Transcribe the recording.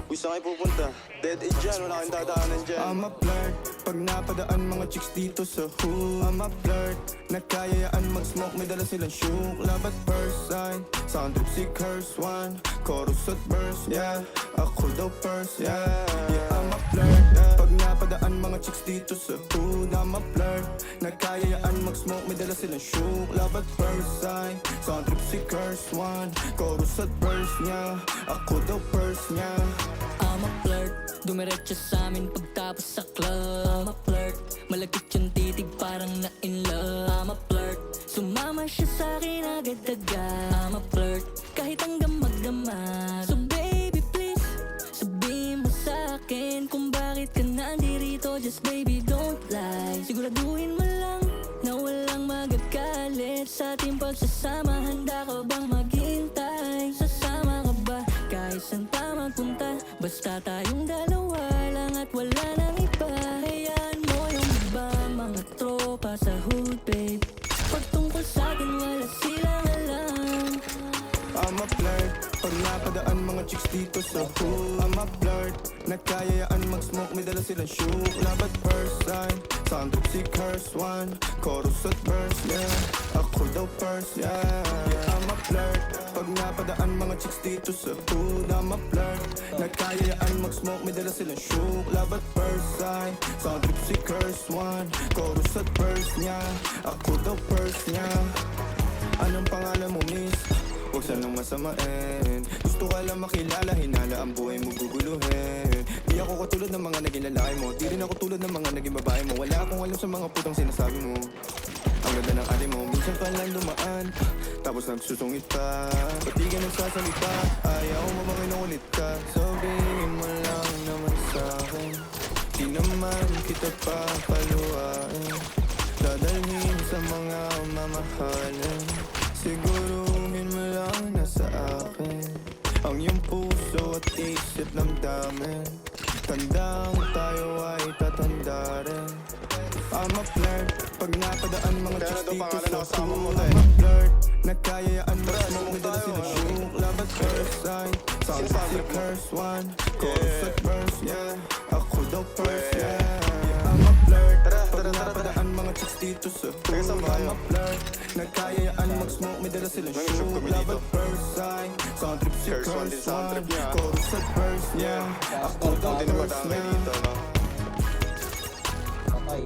Uy, saan kayo pupunta? Dead end dyan, wala kang dadaanan dyan. I'm a flirt, pag napadaan mga chicks dito sa hood. I'm a flirt, nakayayaan mag-smoke, may dala silang shook. Love at first sight, sound trip si curse one. Chorus at verse, yeah, ako daw first, yeah. Yeah, I'm a flirt, pag napadaan mga chicks dito sa hood. I'm a flirt, nakayayaan mag-smoke, may dala silang shook. Love at first sight, sound trip si curse one. Chorus at verse, yeah, ako daw first, yeah. I'm a flirt, dumiretso sa amin pagtapos sa club. I'm a flirt, malagkit yung titig parang na in love. I'm a flirt, sumama siya sa akin agad-agad. I'm a flirt, kahit hanggang magdamag. So baby please, sabihin mo sa akin kung bakit ka nandirito. Just baby don't lie, siguraduhin mo lang na walang magagalit sa ating pagsasama. Handa ka bang maghintay? Sasama ka ba kahit saan pa magpunta? Basta tayong dalawa lang at wala nang iba. Hayaan mo yung iba, mga tropa sa hood, babe. Pag tungkol sa'kin, wala silang alam. I'm a flirt, pag napadaan mga chicks dito sa hood. I'm a flirt, nakayayaan mag-smoke, may dala silang shook. Love at first sight, sound trip si curse one. Chorus at verse, yeah, ako daw first, yeah. Yeah, I'm a flirt, pag napadaan mga chicks dito sa hood. I'm a flirt, nakayayaan mag-smoke, may dala silang shook. Love at first sight, sound trip si curse one. Chorus at verse, yeah, ako daw first, yeah. Anong pangalan mo, miss? Huwag sanang masamain. Gusto ka lang makilala, hinala ang buhay mo guguluhin. Di ako katulad ng mga naging lalaki mo, di rin ako tulad ng mga naging babae mo. Wala akong alam sa mga putang sinasabi mo. Ang ganda ng ate mo, minsan ka lang dumaan, tapos nagsusungit pa. Ba't di ka nagsasalita? Ayaw mo bang inulit ka? Sabihin mo lang naman sa'kin, di naman kita papaluhain. Dadalhin sa mga mamahalin, siguruhin mo lang na sa akin ang iyong puso at isip ng damin. Tandang tayo ay tatanda rin. I'm a flirt, pag napadaan mga chicks dito sa hood. I'm a flirt, nakayayaan mag-smoke, may dala silang shook. Love at first sight, sound si curse one. Chorus at verse, yeah, ako daw first, yeah. I'm a flirt, pag napadaan mga chicks dito sa hood. I'm a flirt, nakayayaan mag-smoke, may dala silang shook. Love at first sight, sound trip si curse one. Chorus at verse, yeah, ako daw first, yeah. Okay.